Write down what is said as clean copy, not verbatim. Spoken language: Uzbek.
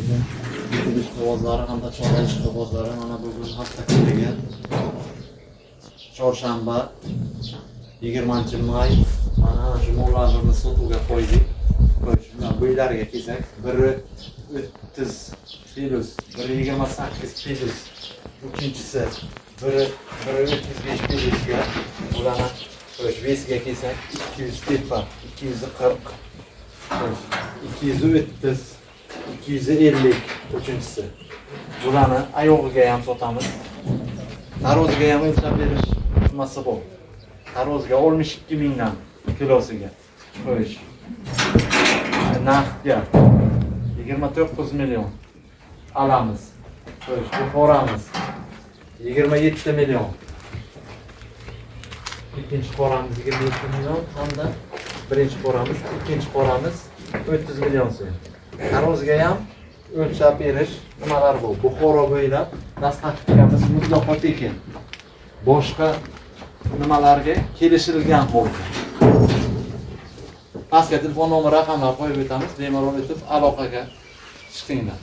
alaykum. YouTube qog'ozlari hamda chorlash qog'ozlari mana bugun hafta kuniga chorshanba 20-may mana shu mollarni sotuvga qo'ydik. Bu uylarga kelsak, biri 30 plus, biri 28 plus, uchinchisi biri 35 plusga, ularni vesga kelsak 200 tepa, 240, 230, 250 uchinchisi. Bularni oyog'iga ham sotamiz. Taroziga ham o'lchab berish nimasi bor. Taroziga 62 mingdan kilosiga qo'yish. Naqdga 29 million alamiz. Qo'yish, qoramiz 27 million. İkinci qoramiz 27 million hamda birinchi qoramiz, ikkinchi qoramiz 30 million so'm. Taroziga ham o'lchab berish nimalar bor. Buxoro bo'ylab dastlabkimiz mutlaqo tekin. Boshqa nimalarga kelishilgan holda. Pastga telefon nomeri raqamlar qo'yib o'tamiz. Bemalol o'tib aloqaga chiqinglar.